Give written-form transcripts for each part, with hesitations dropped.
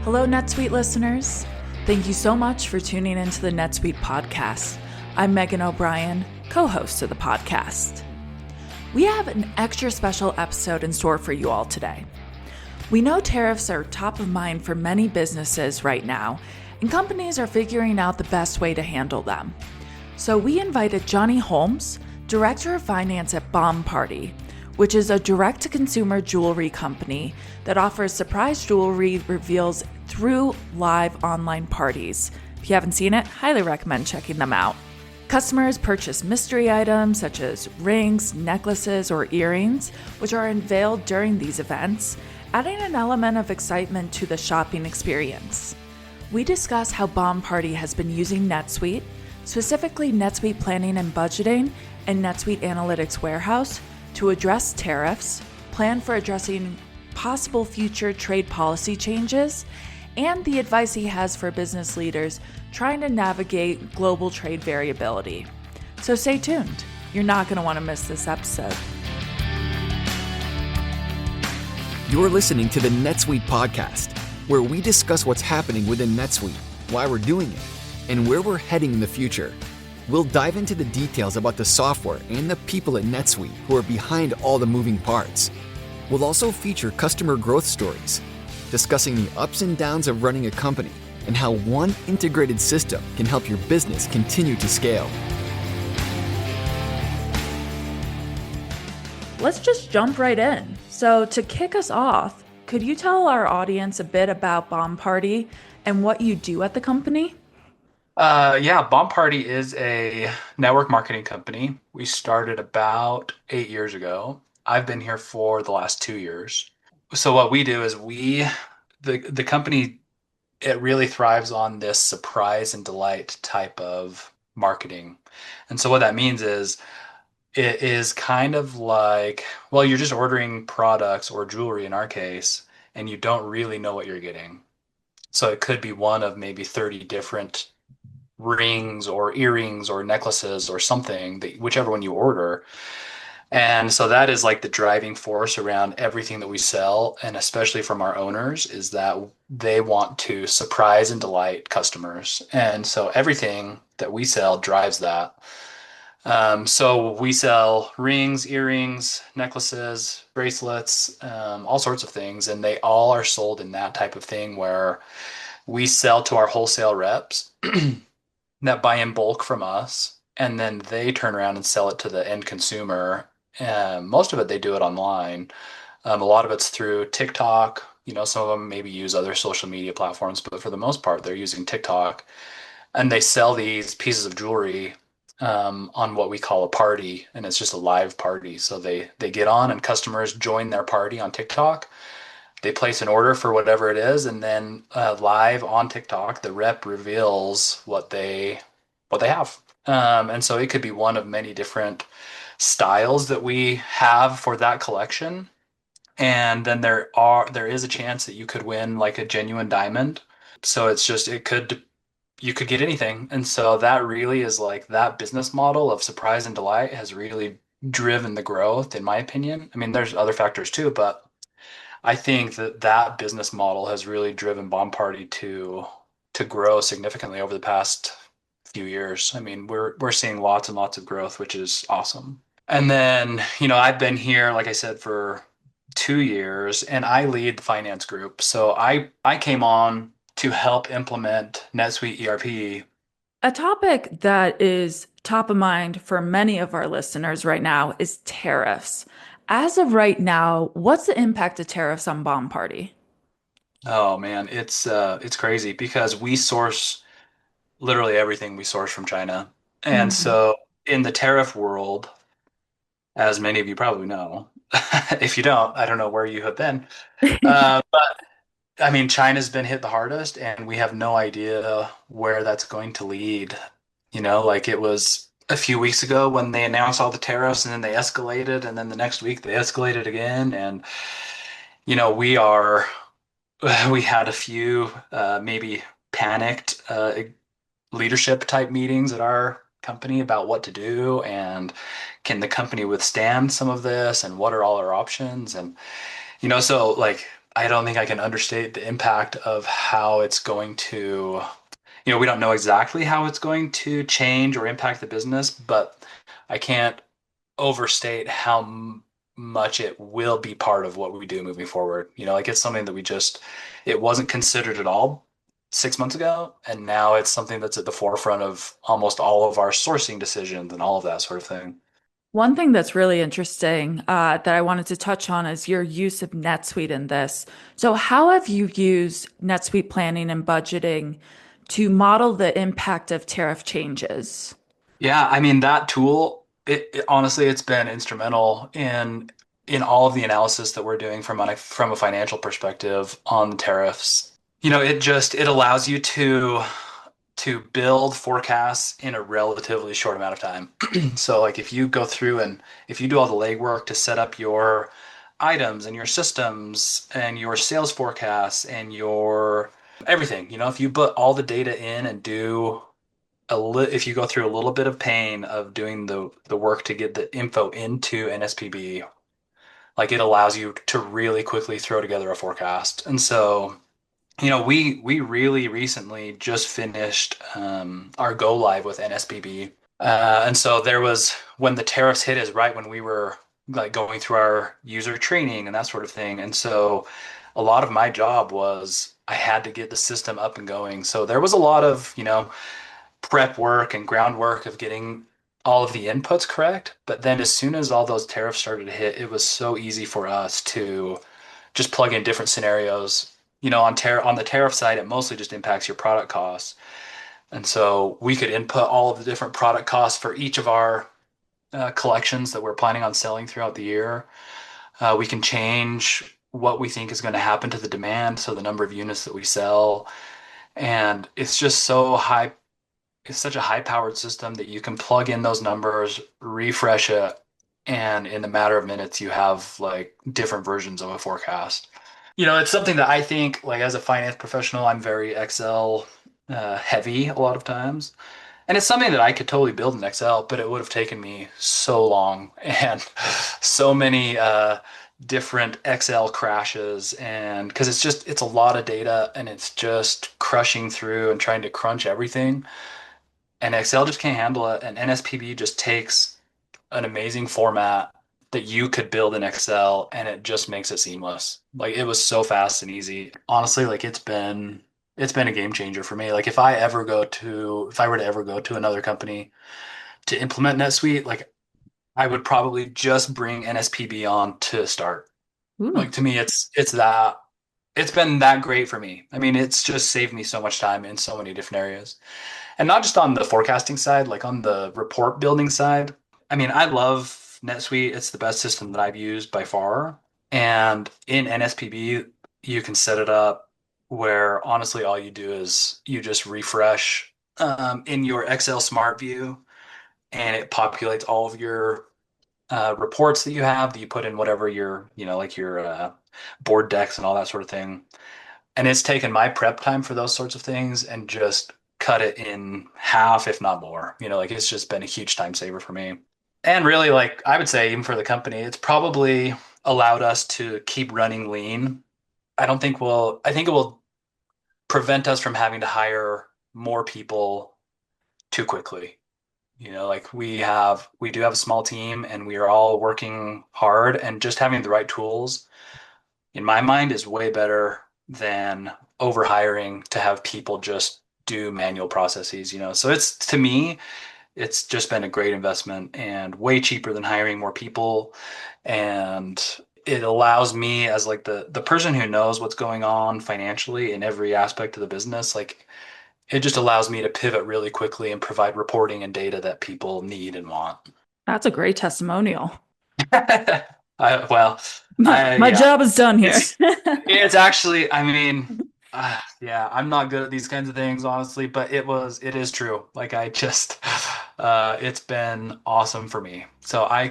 Hello, NetSuite listeners. Thank you so much for tuning into the NetSuite Podcast. I'm Megan O'Brien, co-host of the podcast. We have an extra special episode in store for you all today. We know tariffs are top of mind for many businesses right now, and companies are figuring out the best way to handle them. So we invited Jonny Holmes, Director of Finance at Bomb Party, which is a direct-to-consumer jewelry company that offers surprise jewelry reveals through live online parties. If you haven't seen it, highly recommend checking them out. Customers purchase mystery items such as rings, necklaces, or earrings, which are unveiled during these events, adding an element of excitement to the shopping experience. We discuss how Bomb Party has been using NetSuite, specifically NetSuite Planning and Budgeting and NetSuite Analytics Warehouse, to address tariffs, plan for addressing possible future trade policy changes, and the advice he has for business leaders trying to navigate global trade variability. So stay tuned. You're not going to want to miss this episode. You're listening to the NetSuite Podcast, where we discuss what's happening within NetSuite, why we're doing it, and where we're heading in the future. We'll dive into the details about the software and the people at NetSuite who are behind all the moving parts. We'll also feature customer growth stories, discussing the ups and downs of running a company and how one integrated system can help your business continue to scale. Let's just jump right in. So to kick us off, could you tell our audience a bit about Bomb Party and what you do at the company? Bomb Party is a network marketing company. We started about 8 years ago. I've been here for the last 2 years. So what we do is the company, it really thrives on this surprise and delight type of marketing. And so what that means is it is kind of like, well, you're just ordering products or jewelry in our case, and you don't really know what you're getting. So it could be one of maybe 30 different rings or earrings or necklaces or something, that whichever one you order. And so that is like the driving force around everything that we sell, and especially from our owners, is that they want to surprise and delight customers. And so everything that we sell drives that. So we sell rings, earrings, necklaces, bracelets, all sorts of things, and they all are sold in that type of thing where we sell to our wholesale reps that buy in bulk from us, and then they turn around and sell it to the end consumer. Most of it, they do it online. A lot of it's through TikTok. Some of them maybe use other social media platforms, but for the most part, they're using TikTok. And they sell these pieces of jewelry on what we call a party, and it's just a live party. So they get on, and customers join their party on TikTok. They place an order for whatever it is, and then live on TikTok, the rep reveals what they have. And so it could be one of many different styles that we have for that collection. And then there is a chance that you could win like a genuine diamond. So you could get anything. And so that really is like that business model of surprise and delight has really driven the growth, in my opinion. I mean, there's other factors too, but I think that business model has really driven Bomb Party to grow significantly over the past few years. I mean, we're seeing lots and lots of growth, which is awesome. And then, I've been here, like I said, for 2 years, and I lead the finance group. So I came on to help implement NetSuite ERP. A topic that is top of mind for many of our listeners right now is tariffs. As of right now, what's the impact of tariffs on Bomb Party? Oh man, it's crazy because we source literally everything we source from China. And so in the tariff world, as many of you probably know, if you don't, I don't know where you have been. But I mean, China's been hit the hardest, and we have no idea where that's going to lead. Like it was a few weeks ago when they announced all the tariffs, and then they escalated, and then the next week they escalated again. And, we had a few maybe panicked leadership type meetings at our company about what to do, and can the company withstand some of this, and what are all our options? And, so like I don't think I can understate the impact of how it's going to, we don't know exactly how it's going to change or impact the business, but I can't overstate how much it will be part of what we do moving forward. Like it's something that it wasn't considered at all 6 months ago. And now it's something that's at the forefront of almost all of our sourcing decisions and all of that sort of thing. One thing that's really interesting that I wanted to touch on is your use of NetSuite in this. So how have you used NetSuite Planning and Budgeting to model the impact of tariff changes? Yeah, I mean that tool, honestly, it's been instrumental in all of the analysis that we're doing from a financial perspective on the tariffs. It allows you to build forecasts in a relatively short amount of time. So like if you go through and if you do all the legwork to set up your items and your systems and your sales forecasts and your everything, if you put all the data in and if you go through a little bit of pain of doing the work to get the info into NSPB, like it allows you to really quickly throw together a forecast. And so we really recently just finished our go live with NSPB. And so when the tariffs hit is right when we were like going through our user training and that sort of thing. And so a lot of my job was I had to get the system up and going. So there was a lot of, prep work and groundwork of getting all of the inputs correct. But then as soon as all those tariffs started to hit, it was so easy for us to just plug in different scenarios. On the tariff side, it mostly just impacts your product costs. And so we could input all of the different product costs for each of our collections that we're planning on selling throughout the year. We can change what we think is going to happen to the demand, so the number of units that we sell. And it's just so high. It's such a high-powered system that you can plug in those numbers, refresh it, and in a matter of minutes, you have like different versions of a forecast. It's something that I think, like as a finance professional, I'm very Excel heavy a lot of times. And it's something that I could totally build in Excel, but it would have taken me so long and so many different Excel crashes. And because it's a lot of data and it's just crushing through and trying to crunch everything. And Excel just can't handle it. And NSPB just takes an amazing format that you could build in Excel and it just makes it seamless. Like it was so fast and easy. Honestly, like it's been a game changer for me. Like if I were to ever go to another company to implement NetSuite, like I would probably just bring NSPB on to start. Ooh. Like to me, it's been that great for me. I mean, it's just saved me so much time in so many different areas. And not just on the forecasting side, like on the report building side. I mean, I love NetSuite. It's the best system that I've used by far. And in NSPB, you can set it up where honestly, all you do is you just refresh in your Excel Smart View and it populates all of your reports that you have that you put in whatever your board decks and all that sort of thing. And it's taken my prep time for those sorts of things and just cut it in half, if not more. It's just been a huge time saver for me. And really, like I would say, even for the company, it's probably allowed us to keep running lean. I think it will prevent us from having to hire more people too quickly. Like we do have a small team and we are all working hard, and just having the right tools, in my mind, is way better than overhiring to have people just do manual processes, So to me, it's just been a great investment and way cheaper than hiring more people. And it allows me as like the person who knows what's going on financially in every aspect of the business, like it just allows me to pivot really quickly and provide reporting and data that people need and want. That's a great testimonial. My job is done here. It's actually, I mean, I'm not good at these kinds of things, honestly, but it is true. Like it's been awesome for me. So I'm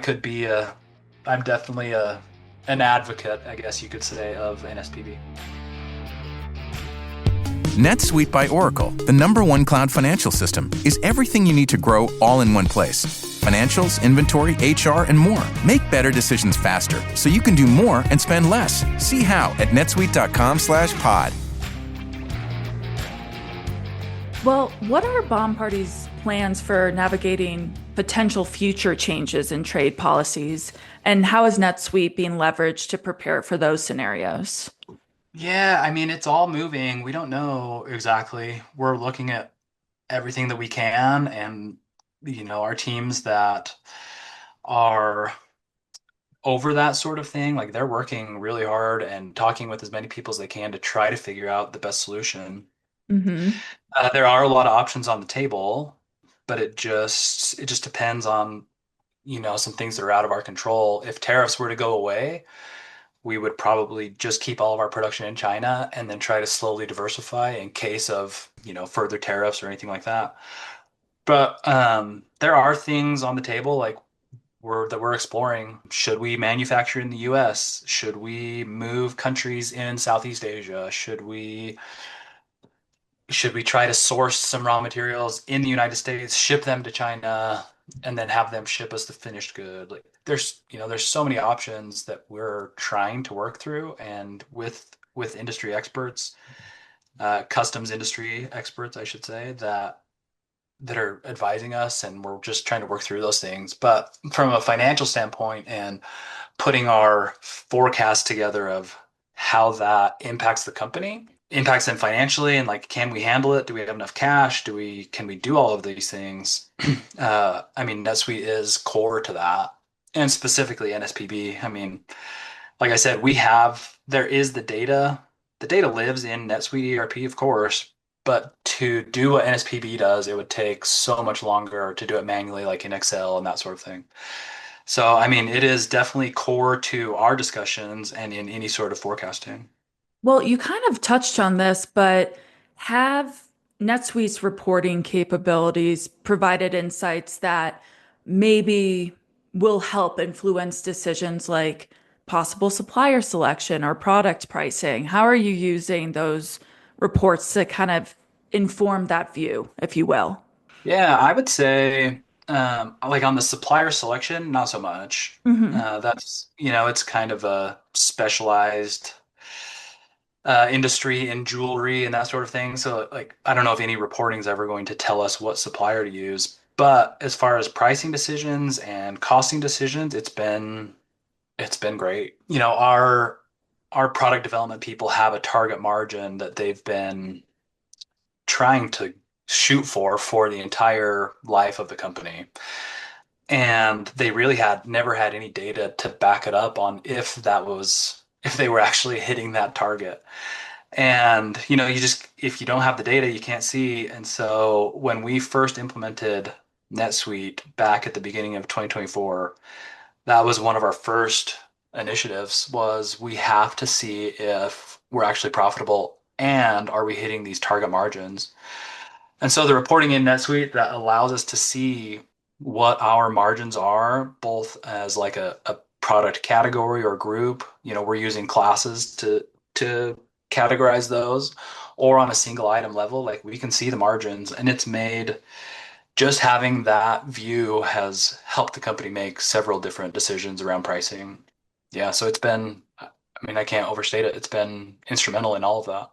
definitely an advocate, I guess you could say, of NSPB. NetSuite by Oracle, the #1 cloud financial system, is everything you need to grow all in one place. financials, inventory, HR, and more. Make better decisions faster so you can do more and spend less. See how at netsuite.com/pod. Well, what are Bomb Party's plans for navigating potential future changes in trade policies, and how is NetSuite being leveraged to prepare for those scenarios? Yeah, I mean, it's all moving. We don't know exactly. We're looking at everything that we can, and our teams that are over that sort of thing, like they're working really hard and talking with as many people as they can to try to figure out the best solution. Mm-hmm. There are a lot of options on the table, but it just depends on, some things that are out of our control. If tariffs were to go away, we would probably just keep all of our production in China and then try to slowly diversify in case of, further tariffs or anything like that. But there are things on the table like we're exploring. Should we manufacture in the US? Should we move countries in Southeast Asia? Should we try to source some raw materials in the United States, ship them to China, and then have them ship us the finished good? Like there's so many options that we're trying to work through, and with industry experts, customs industry experts, I should say, that are advising us, and we're just trying to work through those things. But from a financial standpoint and putting our forecast together of how that impacts the company, impacts them financially, and like, can we handle it? Do we have enough cash? Can we do all of these things? I mean, NetSuite is core to that, and specifically NSPB. I mean, like I said, there is the data. The data lives in NetSuite ERP, of course, but to do what NSPB does, it would take so much longer to do it manually, like in Excel and that sort of thing. So, I mean, it is definitely core to our discussions and in any sort of forecasting. Well, you kind of touched on this, but have NetSuite's reporting capabilities provided insights that maybe will help influence decisions like possible supplier selection or product pricing? How are you using those reports to kind of inform that view, if you will? Yeah, I would say, like on the supplier selection, not so much. Hmm. That's, it's kind of a specialized industry in jewelry and that sort of thing. So, like, I don't know if any reporting is ever going to tell us what supplier to use. But as far as pricing decisions and costing decisions, it's been great. Our product development people have a target margin that they've been trying to shoot for the entire life of the company. And they really had never had any data to back it up on if they were actually hitting that target. And if you don't have the data, you can't see. And so when we first implemented NetSuite back at the beginning of 2024, that was one of our first initiatives. Was we have to see if we're actually profitable and are we hitting these target margins. And so the reporting in NetSuite that allows us to see what our margins are, both as like a product category or group. We're using classes to categorize those, or on a single item level, like we can see the margins, and it's made just having that view has helped the company make several different decisions around pricing. Yeah, so I mean, I can't overstate it. It's been instrumental in all of that.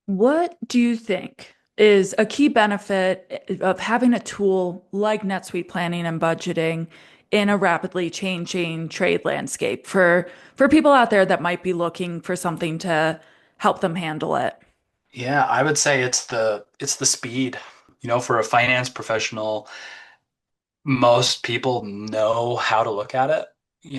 What do you think is a key benefit of having a tool like NetSuite Planning and Budgeting in a rapidly changing trade landscape for people out there that might be looking for something to help them handle it? Yeah, I would say it's the speed. For a finance professional, most people know how to look at it,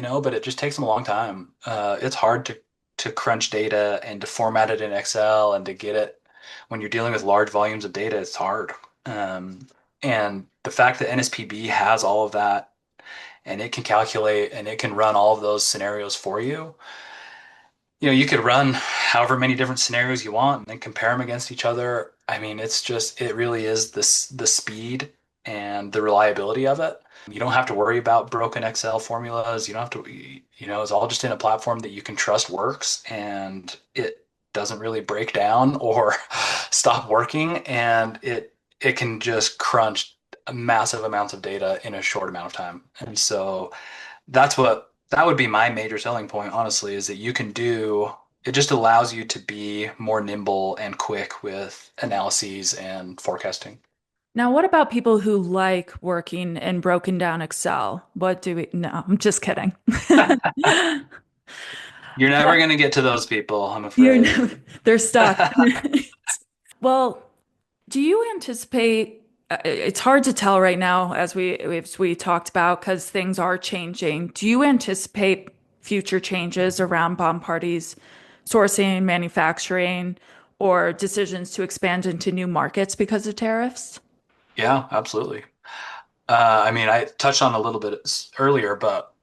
but it just takes them a long time. It's hard to crunch data and to format it in Excel and to get it when you're dealing with large volumes of data. It's hard. And the fact that NSPB has all of that, and it can calculate and it can run all of those scenarios for you. You could run however many different scenarios you want and then compare them against each other. I mean, it really is the speed and the reliability of it. You don't have to worry about broken Excel formulas. You don't have to, it's all just in a platform that you can trust works, and it doesn't really break down or stop working, and it can just crunch massive amounts of data in a short amount of time. And so that would be my major selling point, honestly, is that it just allows you to be more nimble and quick with analyses and forecasting. Now, what about people who like working in broken down Excel? No, I'm just kidding. You're never going to get to those people, I'm You're, afraid. they're stuck. Well, do you anticipate, it's hard to tell right now as we talked about because things are changing. Do you anticipate future changes around Bombardi's sourcing, manufacturing, or decisions to expand into new markets because of tariffs? Yeah, absolutely. I mean, I touched on a little bit earlier, but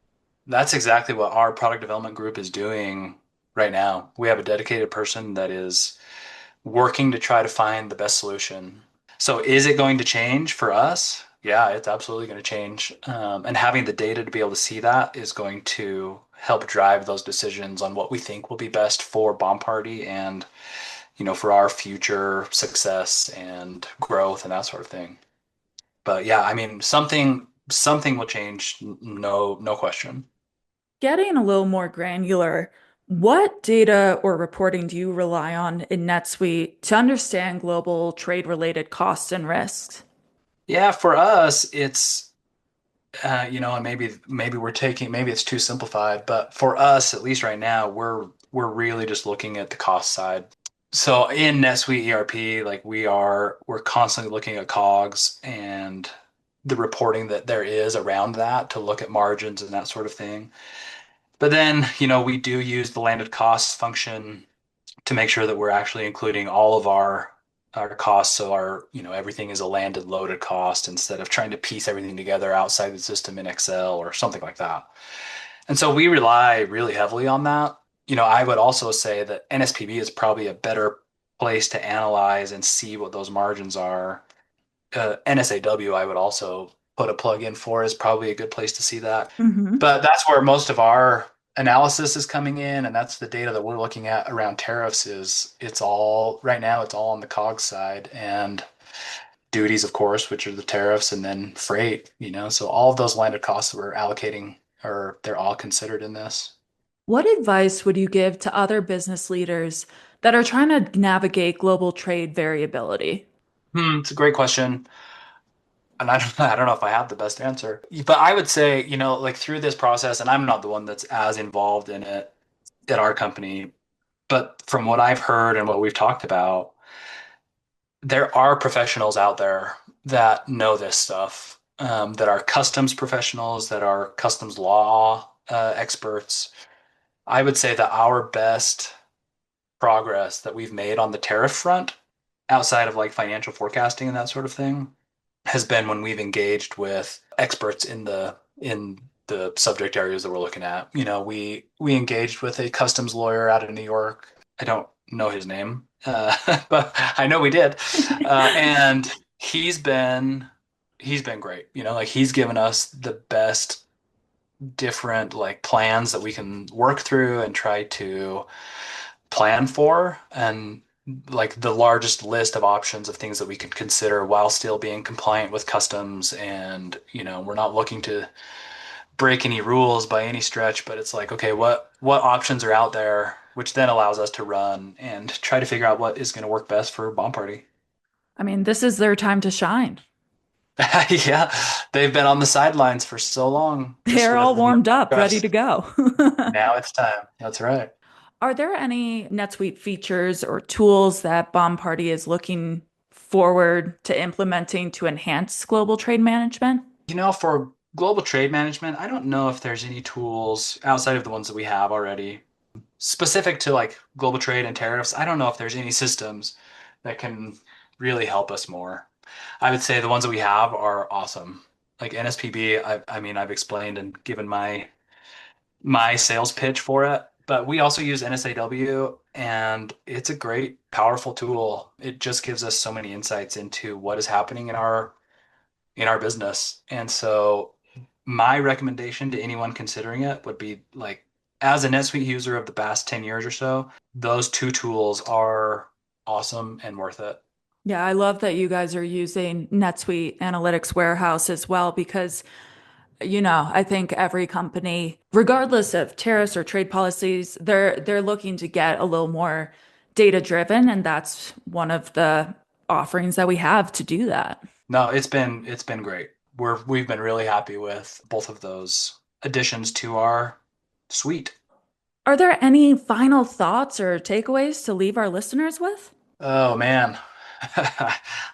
that's exactly what our product development group is doing right now. We have a dedicated person that is working to try to find the best solution. So is it going to change for us? Yeah, it's absolutely going to change. And having the data to be able to see that is going to help drive those decisions on what we think will be best for Bomb Party and, for our future success and growth and that sort of thing. But yeah, I mean, something will change, no question. Getting a little more granular, what data or reporting do you rely on in NetSuite to understand global trade-related costs and risks? Yeah, for us, it's and maybe it's too simplified, but for us, at least right now, we're really just looking at the cost side. So in NetSuite ERP, like we're constantly looking at COGS and the reporting that there is around that to look at margins and that sort of thing. But then, we do use the landed costs function to make sure that we're actually including all of our costs. So everything is a landed loaded cost instead of trying to piece everything together outside the system in Excel or something like that. And so we rely really heavily on that. I would also say that NSPB is probably a better place to analyze and see what those margins are. NSAW, I would also put a plug in for, is probably a good place to see that. Hmm. But that's where most of our analysis is coming in, and that's the data that we're looking at around tariffs. It's all right now, it's all on the COGS side and duties, of course, which are the tariffs, and then freight, so all of those landed costs that we're allocating they're all considered in this. What advice would you give to other business leaders that are trying to navigate global trade variability? It's a great question. And I don't know if I have the best answer, but I would say, like through this process, and I'm not the one that's as involved in it at our company, but from what I've heard and what we've talked about, there are professionals out there that know this stuff, that are customs professionals, that are customs law experts. I would say that our best progress that we've made on the tariff front, outside of like financial forecasting and that sort of thing, has been when we've engaged with experts in the subject areas that we're looking at. We engaged with a customs lawyer out of New York. I don't know his name, but I know we did, and he's been great. Like he's given us the best different like plans that we can work through and try to plan for, and like the largest list of options of things that we could consider while still being compliant with customs. And we're not looking to break any rules by any stretch, but it's like, okay, what options are out there, which then allows us to run and try to figure out what is going to work best for Bomb Party. I mean, this is their time to shine. Yeah, they've been on the sidelines for so long. They're all warmed up, ready to go. Now it's time. That's right. Are there any NetSuite features or tools that Bomb Party is looking forward to implementing to enhance global trade management? For global trade management, I don't know if there's any tools outside of the ones that we have already specific to like global trade and tariffs. I don't know if there's any systems that can really help us more. I would say the ones that we have are awesome. Like NSPB, I mean, I've explained and given my sales pitch for it, but we also use NSAW, and it's a great, powerful tool. It just gives us so many insights into what is happening in our business. And so my recommendation to anyone considering it would be like, as a NetSuite user of the past 10 years or so, those two tools are awesome and worth it. Yeah, I love that you guys are using NetSuite Analytics Warehouse as well because, I think every company, regardless of tariffs or trade policies, they're looking to get a little more data driven, and that's one of the offerings that we have to do that. No, it's been great. We've been really happy with both of those additions to our suite. Are there any final thoughts or takeaways to leave our listeners with? Oh man.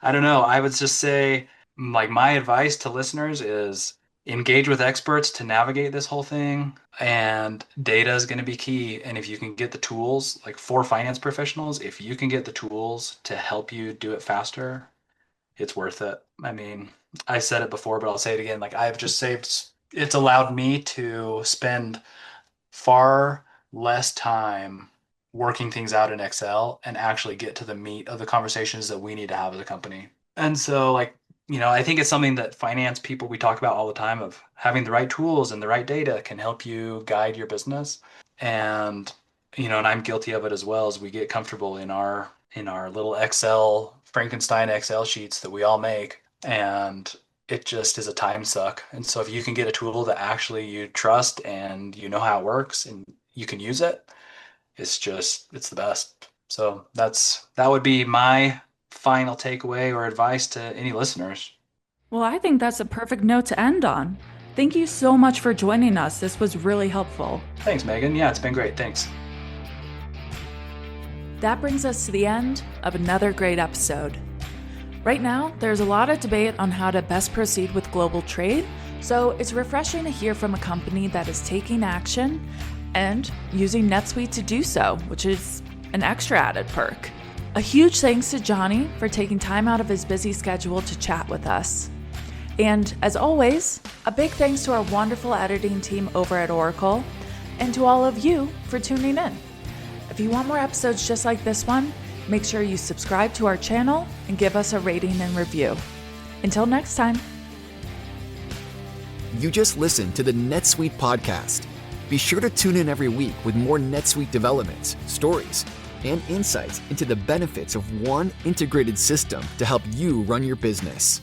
I don't know. I would just say, like, my advice to listeners is engage with experts to navigate this whole thing. And data is going to be key. And if you can get the tools, like for finance professionals, if you can get the tools to help you do it faster, it's worth it. I mean, I said it before, but I'll say it again. Like, I've just it's allowed me to spend far less time working things out in Excel and actually get to the meat of the conversations that we need to have as a company. And so, like, I think it's something that finance people, we talk about all the time, of having the right tools and the right data can help you guide your business. And, and I'm guilty of it as well, as we get comfortable in our little Frankenstein Excel sheets that we all make. And it just is a time suck. And so if you can get a tool that actually you trust and you know how it works and you can use it, it's the best. So that would be my final takeaway or advice to any listeners. Well, I think that's a perfect note to end on. Thank you so much for joining us. This was really helpful. Thanks, Megan. Yeah, it's been great. Thanks. That brings us to the end of another great episode. Right now, there's a lot of debate on how to best proceed with global trade, so it's refreshing to hear from a company that is taking action and using NetSuite to do so, which is an extra added perk. A huge thanks to Jonny for taking time out of his busy schedule to chat with us. And as always, a big thanks to our wonderful editing team over at Oracle, and to all of you for tuning in. If you want more episodes just like this one, make sure you subscribe to our channel and give us a rating and review. Until next time. You just listened to the NetSuite Podcast. Be sure to tune in every week with more NetSuite developments, stories, and insights into the benefits of one integrated system to help you run your business.